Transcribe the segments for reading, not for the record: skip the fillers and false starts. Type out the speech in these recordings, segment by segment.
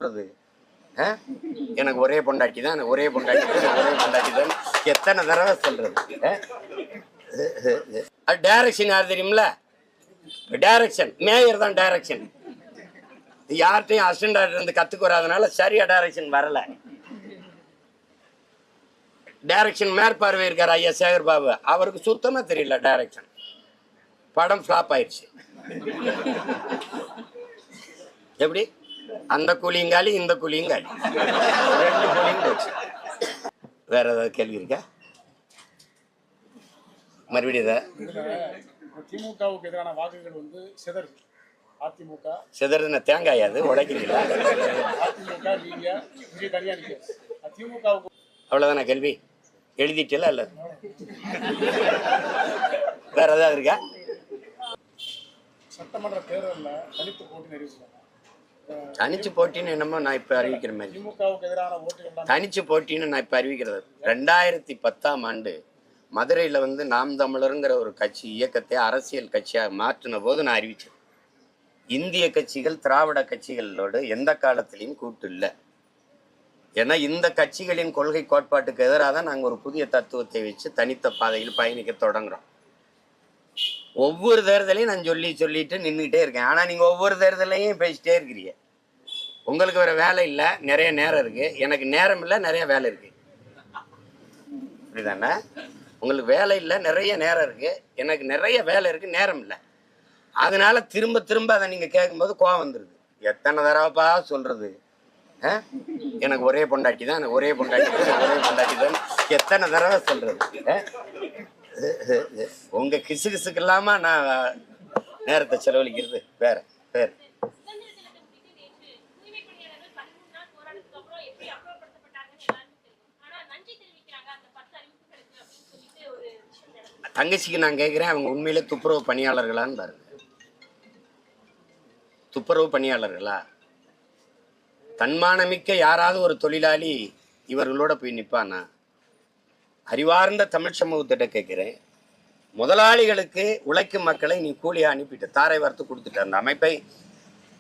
சொல்றது எனக்கு ஒரே பொண்டாட்டி தான், ஒரே பொண்டாட்டி தான், ஒரே பொண்டாட்டி தான் எத்தனை தடவை சொல்றது. அது டைரக்ஷன் யார் தெரியுமில? டைரக்ஷன் மேயர் தான் டைரக்ஷன். யார்கிட்டையும் அசிஸ்டன்ட் இருந்து கத்துக்கு வராதனால சரியா டைரக்ஷன் வரல. டைரக்ஷன் மேற்பார்வை இருக்கார் ஐயா சேகர் பாபு, அவருக்கு சுத்தமா தெரியல டைரக்ஷன். படம் ஃபிளாப் ஆயிடுச்சு. எப்படி? அந்த கூலிங்காலி இந்த கூலிங்காலி, ரெண்டு கூலிங் போச்சு. வேற ஏதாவது கேள்வி இருக்கா? மறுபடியும் திமுகவுக்கு எதிரான வாக்குகள் வந்து சிதறு. அதிமுக சிதறுன தேங்காய் அது உடைக்கிறீங்களா? அதிமுக நீங்க விஜய் தனியா நிக்க. திமுகவுக்கு அவ்வளவுதான கேள்வி? எழுதிட்டல இல்ல வேற ஏதாவது இருக்கா? சட்டமன்ற தேர்தலில் தனித்து போட்டி அறிவிச்சிருக்காங்க. தனிச்சு போட்டின்னு என்னமோ நான் இப்ப அறிவிக்கிற மாதிரி. திமுகவுக்கு எதிரான ஓட்டுகள் தனிச்சு போட்டின்னு நான் இப்ப அறிவிக்கிறது. 2010ஆம் ஆண்டு மதுரையில வந்து நாம் தமிழருங்கிற ஒரு கட்சி இயக்கத்தை அரசியல் கட்சியாக மாற்றின போது நான் அறிவிச்சேன். இந்திய கட்சிகள் திராவிட கட்சிகளோடு எந்த காலத்திலையும் கூட்டு இல்லை. ஏன்னா இந்த கட்சிகளின் கொள்கை கோட்பாட்டுக்கு எதிராக தான் நாங்கள் ஒரு புதிய தத்துவத்தை வச்சு தனித்த பாதையில் பயணிக்க தொடங்குறோம். ஒவ்வொரு தேர்தலையும் நான் சொல்லிட்டு நின்றுக்கிட்டே இருக்கேன். ஆனால் நீங்கள் ஒவ்வொரு தேர்தலையும் பேசிட்டே இருக்கிறீங்க. உங்களுக்கு வேற வேலை இல்லை, நிறைய நேரம் இருக்கு. எனக்கு நேரம் இல்லை, நிறைய வேலை இருக்கு. அப்படிதானே? உங்களுக்கு வேலை இல்லை, நிறைய நேரம் இருக்கு. எனக்கு நிறைய வேலை இருக்கு, நேரம் இல்லை. அதனால திரும்ப திரும்ப அதை நீங்கள் கேட்கும்போது கோவம் வந்துடுது. எத்தனை தடவைப்பா சொல்றது? எனக்கு ஒரே பொண்டாட்டி தான், எனக்கு ஒரே பொண்டாட்டி தான், ஒரே பொண்டாட்டி தான் எத்தனை தடவை சொல்றது? உங்க கிசு கிசுக்கு இல்லாம நான் நேரத்தை செலவழிக்கிறது வேற வேற. தங்கச்சிக்கு நான் கேட்கிறேன், அவங்க உண்மையிலே துப்புரவு பணியாளர்களான்னு பாருங்க. துப்புரவு பணியாளர்களா? தன்மானமிக்க யாராவது ஒரு தொழிலாளி இவர்களோட போய் நிற்பானா? அறிவார்ந்த தமிழ் சமூகத்திட்ட கேட்கிறேன். முதலாளிகளுக்கு உழைக்கும் மக்களை நீ கூலியா அனுப்பிட்டு தாரை வார்த்து கொடுத்துட்ட அந்த அமைப்பை.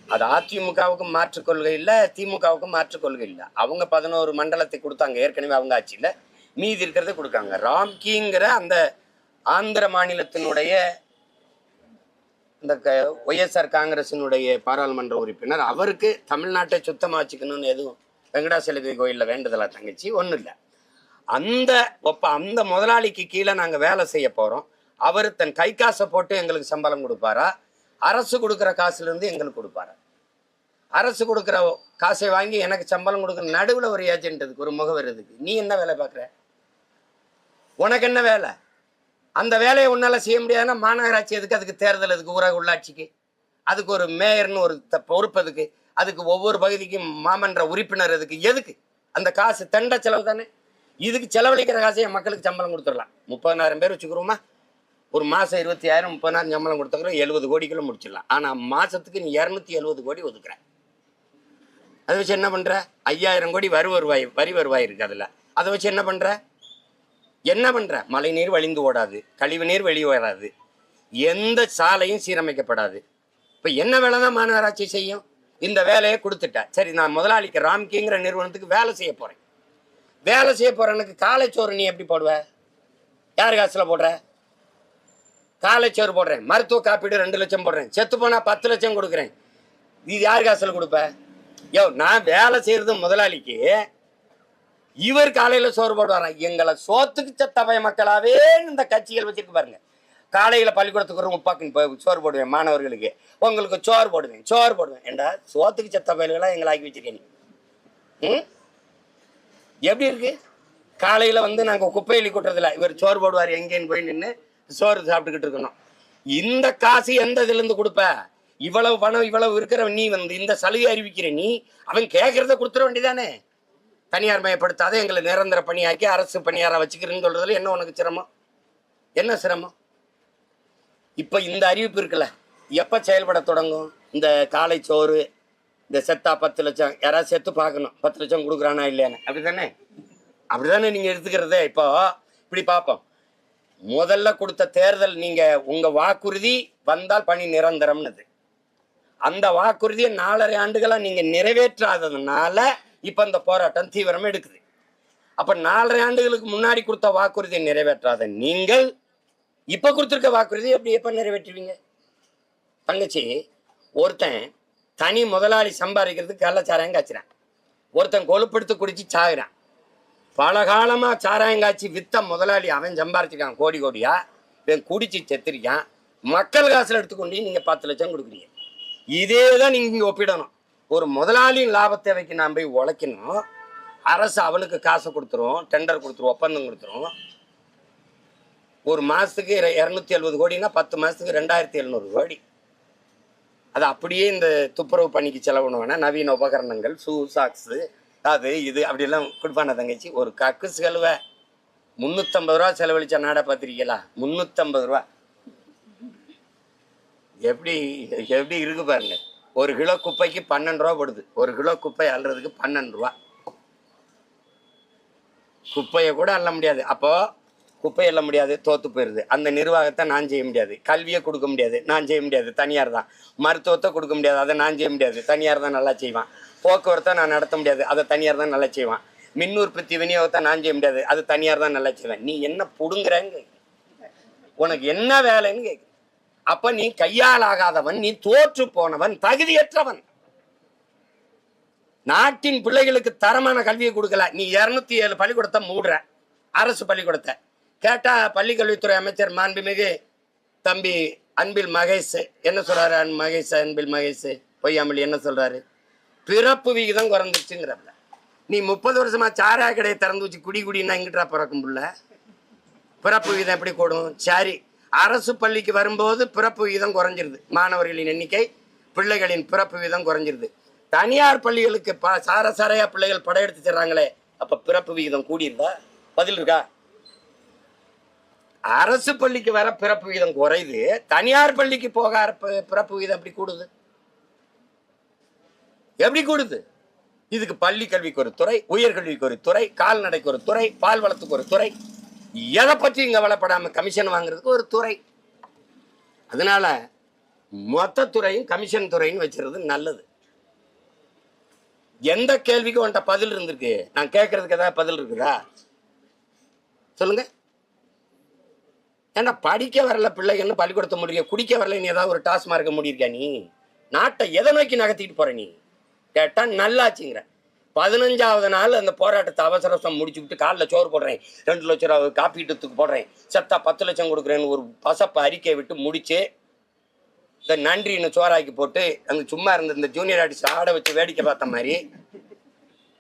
அது அதிமுகவுக்கும் மாற்றுக் கொள்கை இல்லை, திமுகவுக்கும் மாற்றுக் கொள்கை இல்லை. அவங்க 11 மண்டலத்தை கொடுத்தாங்க ஏற்கனவே அவங்க ஆட்சியில். மீதி இருக்கிறத கொடுக்காங்க. ராம்கிங்கிற அந்த ஆந்திர மாநிலத்தினுடைய இந்த ஒய்எஸ்ஆர் காங்கிரசினுடைய பாராளுமன்ற உறுப்பினர், அவருக்கு தமிழ்நாட்டை சுத்தமாக வச்சுக்கணும்னு எதுவும் வெங்கடாசலபதி கோயிலில் வேண்டுதலா தங்கச்சி ஒன்றும் இல்லை. அந்த முதலாளிக்கு கீழே நாங்கள் வேலை செய்ய போகிறோம். அவர் தன் கை காசை போட்டு எங்களுக்கு சம்பளம் கொடுப்பாரா? அரசு கொடுக்குற காசுலேருந்து எங்களுக்கு கொடுப்பாரா? அரசு கொடுக்குற காசை வாங்கி எனக்கு சம்பளம் கொடுக்குற நடுவில் ஒரு ஏஜென்ட் இருக்கு, ஒரு முகவர் இருக்கு. நீ என்ன வேலை பார்க்குற? உனக்கு என்ன வேலை? அந்த வேலையை உன்னால் செய்ய முடியாதுன்னா மாநகராட்சி எதுக்கு? அதுக்கு தேர்தல் எதுக்கு? ஊரக உள்ளாட்சிக்கு அதுக்கு ஒரு மேயர்னு ஒரு பொறுப்பு எதுக்கு? அதுக்கு ஒவ்வொரு பகுதிக்கும் மாமன்ற உறுப்பினர் எதுக்கு? எதுக்கு? அந்த காசு தண்ட செலவு தானே. இதுக்கு செலவழிக்கிற காசை என் மக்களுக்கு சம்பளம் கொடுத்துடலாம். 30,000 பேர் வச்சுக்கிறோமா? ஒரு மாதம் 20,000 30,000 சம்பளம் கொடுத்துக்கிறோம், 70 கோடிக்குள்ள முடிச்சிடலாம். ஆனால் மாதத்துக்கு நீ 270 கோடி ஒதுக்குற. அதை வச்சு என்ன பண்ணுற? 5,000 கோடி வரி வருவாய் இருக்கு. அதில் அதை வச்சு என்ன பண்ணுற? மழை நீர் வழிந்து ஓடாது, கழிவு நீர் வெளியே வராது, எந்த சாலையும் சீரமைக்கப்படாது. இப்போ என்ன வேலை தான் மாநகராட்சி செய்யும்? இந்த வேலையை கொடுத்துட்டா சரி, நான் முதலாளிக்கு ராம்கிங்கிற நிறுவனத்துக்கு வேலை செய்ய போகிறேன். வேலை செய்ய போறவனுக்கு காலைச்சோறு நீ எப்படி போடுவ? யார் காசுல போடுற? காலைச்சோறு போடுறேன், மருத்துவ காப்பீடு 2 லட்சம் போடுறேன், செத்து போனா 10 லட்சம் கொடுக்குறேன். இது யார் காசுல கொடுப்ப? நான் வேலை செய்யறது முதலாளிக்கு, இவர் காலையில சோறு போடுவாராம். எங்களை சோத்துக்கு சத்தபய மக்களாவே இந்த கட்சிகள் வச்சிருக்கு பாருங்க. காலையில பள்ளிக்கூடத்துக்கு ஒரு முப்பாக்குன்னு சோறு போடுவேன் மாணவர்களுக்கு, உங்களுக்கு சோறு போடுவேன். ஏண்டா சோத்துக்கு சத்தபயல்களா எங்களை ஆக்கி வச்சிருக்கேன் நீ? எப்படி இருக்கு? காலையில வந்து நாங்கள் குப்பையிலி கூட்டுறதில்ல, இவர் சோறு போடுவார், எங்கேன்னு போய் நின்று சோறு சாப்பிட்டுக்கிட்டு இருக்கணும். இந்த காசு எந்த இதுல இருந்து கொடுப்ப? இவ்வளவு பணம் இவ்வளவு இருக்கிற நீ வந்து இந்த சலுகை அறிவிக்கிற நீ, அவன் கேட்கறத கொடுத்துட வேண்டியதானே. தனியார் மயப்படுத்தாத எங்களை நிரந்தர பணியாக்கி அரசு பணியாரா வச்சுக்கிறேன்னு சொல்றதுல என்ன உனக்கு சிரமம்? என்ன சிரமம்? இப்ப இந்த அறிவிப்பு இருக்குல்ல, எப்ப செயல்பட தொடங்கும்? இந்த காலை சோறு, இந்த செத்தா 10 லட்சம், யாராவது செத்து பார்க்கணும் 10 லட்சம் கொடுக்குறானா இல்லையானு, அப்படிதானே நீங்க எடுத்துக்கிறதே. இப்போ இப்படி பார்ப்போம். முதல்ல கொடுத்த தேர்தல் நீங்க உங்க வாக்குறுதி வந்தால் பணி நிரந்தரம்னது. அந்த வாக்குறுதியை 4.5 ஆண்டுகளா நீங்க நிறைவேற்றாததுனால இப்ப இந்த போராட்டம் தீவிரம் எடுக்குது. அப்ப 4.5 ஆண்டுகளுக்கு முன்னாடி கொடுத்த வாக்குறுதியை நிறைவேற்றாத நீங்கள் இப்ப கொடுத்துருக்க வாக்குறுதி எப்ப நிறைவேற்றுவீங்க? தங்கச்சி, ஒருத்தன் தனி முதலாளி சம்பாதிக்கிறதுக்கு கள்ளச்சாராயம் காய்ச்சிறான், ஒருத்தன் கொழுப்படுத்து குடிச்சு சாகுறான். பல காலமா சாராயம் காய்ச்சி வித்த முதலாளி அவன் சம்பாரிச்சிருக்கான் கோடி கோடியா, இவன் குடிச்சு செத்துருக்கான். மக்கள் காசுல எடுத்துக்கொண்டு நீங்க 10 லட்சம் கொடுக்குறீங்க. இதே தான் நீங்க இங்க ஒப்பிடணும். ஒரு முதலாளியின் லாப தேவைக்கு நான் போய் உழைக்கணும், அரசு அவனுக்கு காசை கொடுத்துரும், டெண்டர் கொடுத்துரும், ஒப்பந்தம் கொடுத்துரும். ஒரு மாசத்துக்கு 270 கோடினா 10 மாசத்துக்கு 2700 கோடி. அது அப்படியே இந்த துப்புரவு பணிக்கு செலவுன்னு வேணா, நவீன உபகரணங்கள், ஷூ சாக்ஸு, அது இது அப்படியெல்லாம் கொடுப்பான தங்கச்சி. ஒரு கக்குஸ் கழுவ 350 ரூபா செலவழிச்ச நாடா பார்த்துருக்கீங்களா? 350 ரூபா எப்படி எப்படி இருக்கு பாருங்க. ஒரு கிலோ குப்பைக்கு 12 ரூபா படுது. ஒரு கிலோ குப்பை அள்ளுறதுக்கு 12 ரூபா. குப்பையை கூட அள்ள முடியாது. அப்போ குப்பை எல்ல முடியாது, தோத்து போயிடுது. அந்த நிர்வாகத்தை நான் செய்ய முடியாது. கல்வியை கொடுக்க முடியாது, நான் செய்ய முடியாது, தனியார் தான். மருத்துவத்தை கொடுக்க முடியாது, அதை நான் செய்ய முடியாது, தனியார் தான் நல்லா செய்வான். போக்குவரத்தை நான் நடத்த முடியாது, அதை தனியார் தான் நல்லா செய்வான். மின் உற்பத்தி விநியோகத்தை நான் செய்ய முடியாது, அது தனியார் தான் நல்லா செய்வேன். நீ என்ன புடுங்குறன்னு, உனக்கு என்ன வேலைன்னு கேட்கு. அப்ப நீ கையால் ஆகாதவன், நீ தோற்று போனவன், தகுதியற்றவன். நாட்டின் பிள்ளைகளுக்கு தரமான கல்வியை கொடுக்கல. நீ 207 பள்ளிக்கூடத்தை மூடுற, அரசு பள்ளிக்கூடத்தை. கேட்டா பள்ளிக்கல்வித்துறை அமைச்சர் மாண்புமிகு தம்பி அன்பில் மகேஷ் என்ன சொல்றாரு? அன்பில் மகேஷ் பொய்யாமொழி என்ன சொல்றாரு? பிறப்பு விகிதம் குறைந்துச்சுங்கிறப்ப நீ 30 வருஷமா சாராய கடையை திறந்து வச்சு குடின்னா எங்கிட்டா பிறக்கும் புள்ள? பிறப்பு விகிதம் எப்படி கூடும்? சரி, அரசு பள்ளிக்கு வரும்போது பிறப்பு விகிதம் குறைஞ்சிருது, மாணவர்களின் எண்ணிக்கை, பிள்ளைகளின் பிறப்பு விகிதம் குறைஞ்சிருது. தனியார் பள்ளிகளுக்கு சாரையா பிள்ளைகள் படையெடுத்து தர்றாங்களே, அப்ப பிறப்பு விகிதம் கூடியிருந்தா? பதில் இருக்கா? அரசு பள்ளிக்கு வர பிறப்பு விகிதம் குறையுது, தனியார் பள்ளிக்கு போக பிறப்பு விகிதம் எப்படி கூடுது? எப்படி கூடுது? இதுக்கு பள்ளி கல்விக்கு ஒரு துறை, உயர்கல்விக்கு ஒரு துறை, கால்நடைக்கு ஒரு துறை, பால் வளத்துக்கு ஒரு துறை, எதை பற்றி இங்க வளப்படாம கமிஷன் வாங்குறதுக்கு ஒரு துறை. அதனால மொத்த துறையும் கமிஷன் துறைன்னு வச்சிருது நல்லது. எந்த கேள்விக்கு உன்ட்ட பதில் இருந்திருக்கு? நான் கேட்கறதுக்கு ஏதாவது பதில் இருக்குதா சொல்லுங்க. ஏன்னா படிக்க வரல பிள்ளைகள்னு பள்ளிக்கூடத்தை முடிய, குடிக்க வரல நீ ஏதாவது ஒரு டாஸ்மார்க்க முடியிருக்கா? நீ நாட்டை எதை நோக்கி நகர்த்திட்டு போற? நீ கேட்டா நல்லாச்சுங்கிற. 15வது நாள் அந்த போராட்டத்தை அவசரம் முடிச்சுக்கிட்டு காலில் சோறு போடுறேன், 2 லட்சம் ரூபா காப்பீட்டுக்கு போடுறேன், செத்தா 10 லட்சம் கொடுக்குறேன்னு ஒரு பசப்ப அறிக்கை விட்டு முடிச்சு, இந்த நன்றின்னு சோறாக்கி போட்டு அந்த சும்மா இருந்த இந்த ஜூனியர் ஆர்டிஸ்ட் ஆட வச்சு வேடிக்கை பார்த்த மாதிரி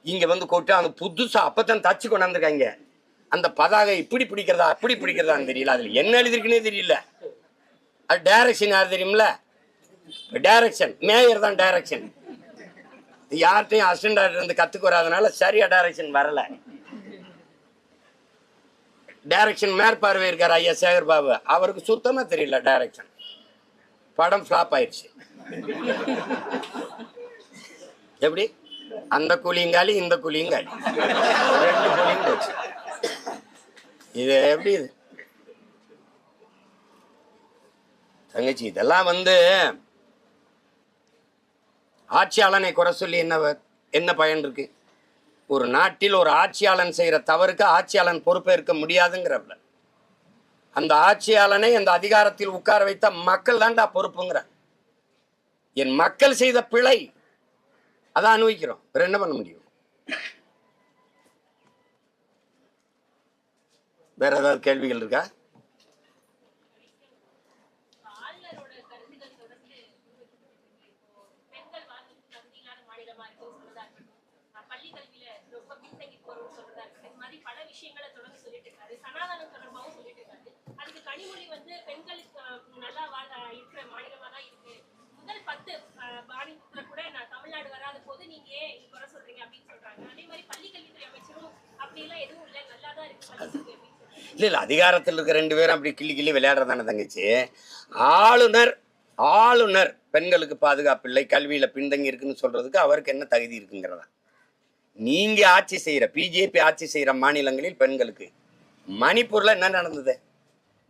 இங்க வந்து கூட்டு அந்த புதுசா அப்பதான் தச்சு கொண்டாந்துருக்காங்க. அந்த பதாகை இப்படி பிடிக்கிறதா அப்படி பிடிக்கிறதான்னு தெரியல, அதுல என்ன எழுதிருக்குன்னே தெரியல. அது டைரக்ஷன் யார் தெரியுமில்ல? டைரக்ஷன் மேயர் தான் டைரக்ஷன். யார்கிட்டையும் அசிஸ்டன்ட் டைரக்டர் வந்து கத்துக்கு வராதனால சரியா டைரக்ஷன் வரல. டைரக்ஷன் மேற்பார்வை இருக்கார் ஐயா சேகர் பாபு, அவருக்கு சுத்தமா தெரியல டைரக்ஷன். படம் ஃபிளாப் ஆயிடுச்சு. எப்படி? அந்த கூலிங்காலி இந்த கூலிங்காலி 2 கூலிங் போச்சு. இது எப்படி? இது தங்கச்சி, இதெல்லாம் வந்து ஆட்சியாளனை குறை சொல்லி என்ன பயன் இருக்கு? ஒரு நாட்டில் ஒரு ஆட்சியாளன் செய்யற தவறுக்கு ஆட்சியாளன் பொறுப்பேற்க முடியாதுங்கிறப்ப அந்த ஆட்சியாளனை அந்த அதிகாரத்தில் உட்கார வைத்த மக்கள் தான்டா பொறுப்புங்கிற. என் மக்கள் செய்த பிழை, அதான் அனுபவிக்கிறோம். வேற என்ன பண்ண முடியும்? வேற ஏதாவது கேள்விகள் இருக்கா? இல்ல அதிகாரத்தில் இருக்க 2 பேரும் அப்படி கிள்ளி விளையாடுறதானே தங்கச்சி. ஆளுநர் பெண்களுக்கு பாதுகாப்பு இல்லை, கல்வியில பின்தங்கி இருக்குன்னு சொல்றதுக்கு அவருக்கு என்ன தகுதி இருக்குங்கிறதா? நீங்க ஆட்சி செய்யற பிஜேபி ஆட்சி செய்யற மாநிலங்களில் பெண்களுக்கு, மணிப்பூர்ல என்ன நடந்தது?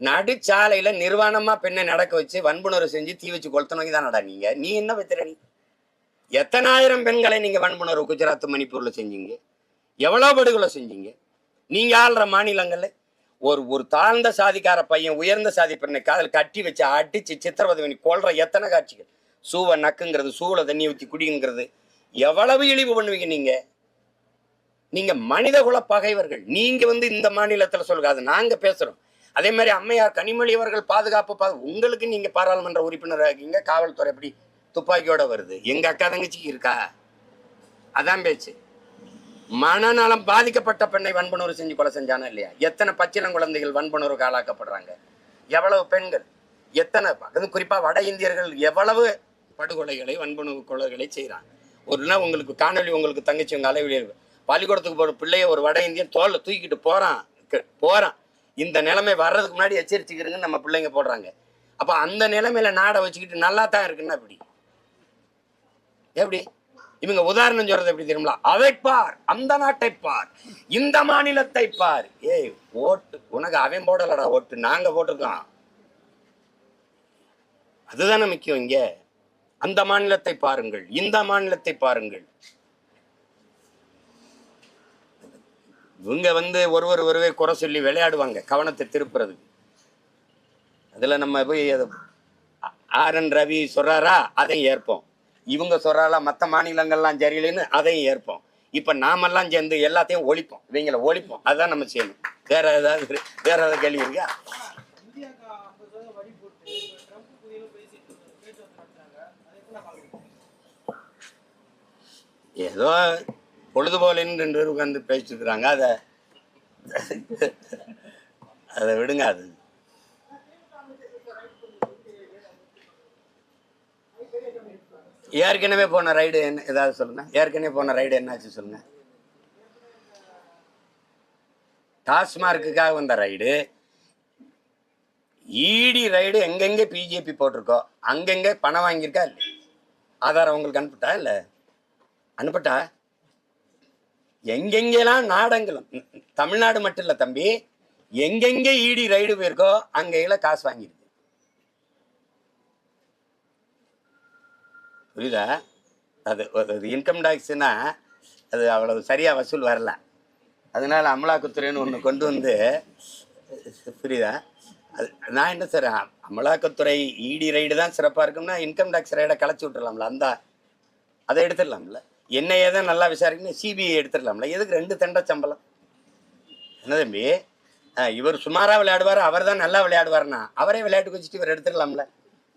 நடுச்சாலையில நிர்வாணமா பெண்ணை நடக்க வச்சு வன்புணர்வு செஞ்சு தீ வச்சு கொளுத்தனோங்கி தானடா நீ என்ன வைத்திர நீ? எத்தனாயிரம் பெண்களை நீங்க வன்புணர்வு குஜராத் மணிப்பூர்ல செஞ்சீங்க? எவ்வளவு படுகொலை செஞ்சீங்க? நீங்க ஆள்ற மாநிலங்கள்ல ஒரு தாழ்ந்த சாதிக்கார பையன் உயர்ந்த சாதி பெண்ணை காதல் கட்டி வச்சு அடிச்சு சித்திரவதை பண்ணி கொள்ற எத்தனை காட்சிகள். சூவை நக்குங்கிறது, சூளை தண்ணி ஊற்றி குடிங்கிறது, எவ்வளவு இழிவு பண்ணுவீங்க நீங்க. நீங்க மனித குல பகைவர்கள். நீங்க இந்த மாநிலத்துல சொல்லுங்க, அது நாங்க பேசுறோம். அதே மாதிரி அம்மையார் கனிமொழி அவர்கள் பாதுகாப்பு உங்களுக்கு நீங்க பாராளுமன்ற உறுப்பினராக இருக்கீங்க. காவல்துறை எப்படி துப்பாக்கியோட வருது? எங்க அக்கா தங்கச்சிக்கு இருக்கா? அதான் பேச்சு. மனநலம் பாதிக்கப்பட்ட பெண்ணை வன்புணர்வு செஞ்சு கொலை செஞ்சானா இல்லையா? எத்தனை பச்சிளம் குழந்தைகள் வன்புணர்வுக்கு ஆளாக்கப்படுறாங்க? எவ்வளவு பெண்கள், எத்தனை, அது குறிப்பா வட இந்தியர்கள் எவ்வளவு படுகொலைகளை வன்புணர்வு கொலைகளை செய்யறாங்க. ஒரு நாள் உங்களுக்கு காணொலி, உங்களுக்கு தங்கச்சி உங்க அளவில் பள்ளிக்கூடத்துக்கு போற பிள்ளைய ஒரு வட இந்தியன் தோல்ல தூக்கிட்டு போறான். இந்த நிலைமை வர்றதுக்கு முன்னாடி எச்சரிச்சுக்கிறதுன்னு நம்ம பிள்ளைங்க போடுறாங்க. அப்ப அந்த நிலைமையில நாடை வச்சுக்கிட்டு நல்லா தான் இருக்குன்னா எப்படி இவங்க உதாரணம் சொல்றது எப்படி தெரியுங்களா? அதை பார், அந்த நாட்டை பார், இந்த மாநிலத்தை பார். ஏய், ஓட்டு உனக்கு அவன் போடலடா, ஓட்டு நாங்க போட்டிருக்கோம். அதுதானே முக்கியம். இங்க அந்த மாநிலத்தை பாருங்கள், இந்த மாநிலத்தை பாருங்கள். இவங்க ஒருவே குறை சொல்லி விளையாடுவாங்க, கவனத்தை திருப்புறதுக்கு. அதுல நம்ம போய் ஆர்.என். ரவி சொல்றாரா, அதையும் ஏற்போம். இவங்க சொல்றாளா மற்ற மாநிலங்கள்லாம் சரியில்லைன்னு அதையும் ஏற்போம். இப்ப நாமெல்லாம் சேர்ந்து எல்லாத்தையும் ஒழிப்போம், இவங்களை ஒழிப்போம். அதுதான் நம்ம செய்யணும். வேற ஏதாவது கேள்வி இருக்கா? ஏதோ பொழுதுபோலன்னு 2 பேர் உட்காந்து பேசிட்டு இருக்கிறாங்க. அதை விடுங்க. அது ஏற்கனவே போன ரைடு என்ன ஏதாவது சொல்லுங்க. ஏற்கனவே போன ரைடு என்னாச்சு சொல்லுங்க. டாஸ்மார்க்குக்காக வந்த ரைடு, இடி ரைடு. எங்கெங்க பிஜேபி போட்டிருக்கோ அங்கெங்க பணம் வாங்கியிருக்கா இல்லை? ஆதாரம் உங்களுக்கு அனுப்பிட்டா இல்லை? அனுப்பிட்டா? எங்கெங்கெல்லாம் நாடங்களும், தமிழ்நாடு மட்டும் இல்லை தம்பி, எங்கெங்க இடி ரைடு போயிருக்கோ அங்கெல்லாம் காசு வாங்கியிருக்கு. புரியுதா? அது இன்கம் டேக்ஸ்னா அது அவ்வளவு சரியா வசூல் வரல. அதனால அமலாக்கத்துறைன்னு ஒன்று கொண்டு வந்து, புரியுதா? அது நான் என்ன சார், அமலாக்கத்துறை இடி ரைடு தான் சிறப்பாக இருக்கும்னா இன்கம் டேக்ஸ் ரைடை கலைச்சி விட்டுடலாம்ல. அதை எடுத்துடலாம்ல. என்னையே தான் நல்லா விசாரிக்கணும், சிபிஐ எடுத்துடலாம்ல. எதுக்கு 2 தண்டை சம்பளம்? என்ன தம்பி, இவர் சுமாராக விளையாடுவார், அவர் தான் நல்லா விளையாடுவார்னா அவரே விளையாட்டுக்கு வச்சுட்டு இவர் எடுத்துடலாம்ல.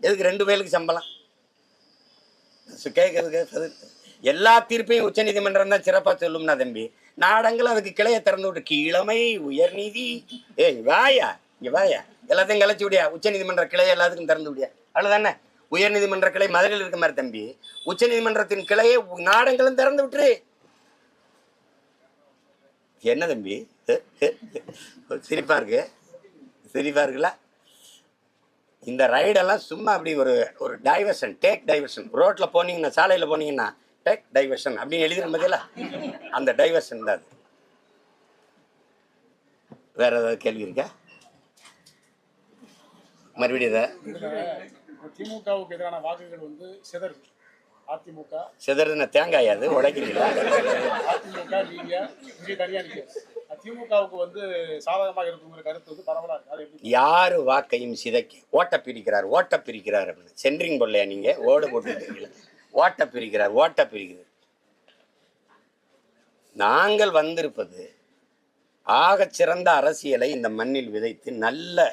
எதுக்கு 2 பேருக்கு சம்பளம்? கேட்கறதுக்கு எல்லா தீர்ப்பையும் உச்ச நீதிமன்றம் தான் சிறப்பா சொல்லும்னா தம்பி, நாடங்கள் அதுக்கு கிளையை திறந்து விட்டு கீழமை உயர்நீதி, வாயா இங்க வாயா, எல்லாத்தையும் கலைச்சு விடியா, உச்ச நீதிமன்ற கிளையை எல்லாத்துக்கும் திறந்து விடியா, அவ்வளவுதானே. உயர் நீதிமன்ற கிளை மதுரையில் இருக்க மாதிரி தம்பி, உச்ச நீதிமன்றத்தின் கிளையை நாடங்களும் திறந்து விட்டுரு. என்ன தம்பி சிரிப்பா இருக்குல்ல? இந்த ரைடெல்லாம் சும்மா அப்படி ஒரு டைவர்ஷன், டேக் டைவர்ஷன். ரோட்டில் போனீங்கன்னா, சாலையில் போனீங்கன்னா டேக் டைவர்ஷன் அப்படின்னு எழுதின பதில அந்த டைவர்ஷன் தான் அது. வேற ஏதாவது கேள்வி இருக்கா? மறுபடியும் திமுகவுக்கு எதிரான வாக்குகள் சிதறுது. அதிமுக சிதறுதுன்னா தேங்காய் அது உடைக்கிறீங்களா? அதிமுக நீங்க விஜய் தனியா நிக்க, திமுகவுக்கு சாதகமாக இருக்குங்கிற கருத்து பரவலா இருக்கு. யாரு வாக்கையும் சிதைக்க ஓட்ட பிரிக்கிறார் அப்படின்னு சென்ட்ரிங் போடலையா? நீங்க ஓடு போட்டுருக்கீங்களா? ஓட்ட பிரிக்கிறார். நாங்கள் வந்திருப்பது ஆகச் சிறந்த அரசியலை இந்த மண்ணில் விதைத்து நல்ல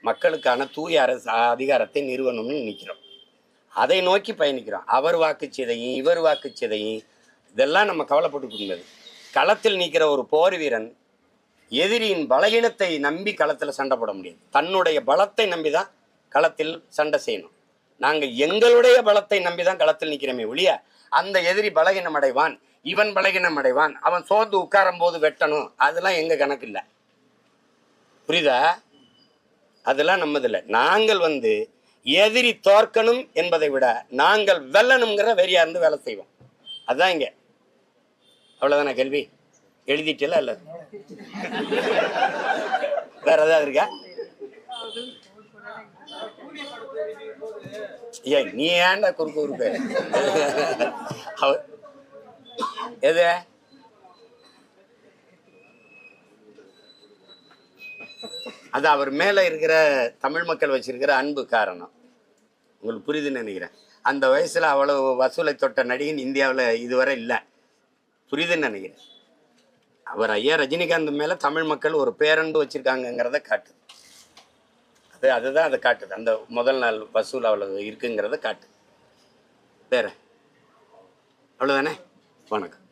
மக்களுக்கான தூய அதிகாரத்தை நிறுவனம்னு நிற்கிறோம். அதை நோக்கி பயணிக்கிறோம். அவர் வாக்குச்சீதையும் இவர் வாக்குச்சீதையும் இதெல்லாம் நம்ம கவலைப்பட்டுக்கிட்டது. களத்தில் நிற்கிற ஒரு போர் வீரன் எதிரியின் பலகீனத்தை நம்பி களத்தில் சண்டை போட முடியாது. தன்னுடைய பலத்தை நம்பி தான் களத்தில் சண்டை செய்யணும். நாங்கள் எங்களுடைய பலத்தை நம்பி தான் களத்தில் நிற்கிறோமே ஒழிய, அந்த எதிரி பலகீனம் அடைவான், இவன் பலகீனம் அடைவான், அவன் சோர்ந்து உட்காரும் போது வெட்டணும், அதெல்லாம் எங்க கணக்கு இல்லை. புரியுதா? அதெல்லாம் நம்மதில்லை. நாங்கள் எதிரி தோற்கணும் என்பதை விட நாங்கள் வெல்லணுங்கிற வெறியா இருந்து வேலை செய்வோம். அதுதான் இங்க. அவ்வளவுதான கேள்வி? எழுதிட்டல இல்ல வேற ஏதாவது இருக்கா? ஏன் நீ ஏன்டா குறுக்கு குறுக்கு அவர் எது அது அவர் மேல இருக்கிற தமிழ் மக்கள் வச்சிருக்கிற அன்பு காரணம். உங்களுக்கு புரியுதுன்னு நினைக்கிறேன். அந்த வயசுல அவ்வளவு வசூலை தொட்ட நடிகன் இந்தியாவில் இதுவரை இல்லை. புரியுதுன்னு நினைக்கிறேன். அவர் ஐயா ரஜினிகாந்த் மேல தமிழ் மக்கள் ஒரு பேரன்பு வச்சிருக்காங்கிறத காட்டுது. அதுதான் அதை காட்டுது. அந்த முதல் நாள் வசூல் அவ்வளவு இருக்குங்கிறத காட்டுது. வேற அவ்வளோதானே. வணக்கம்.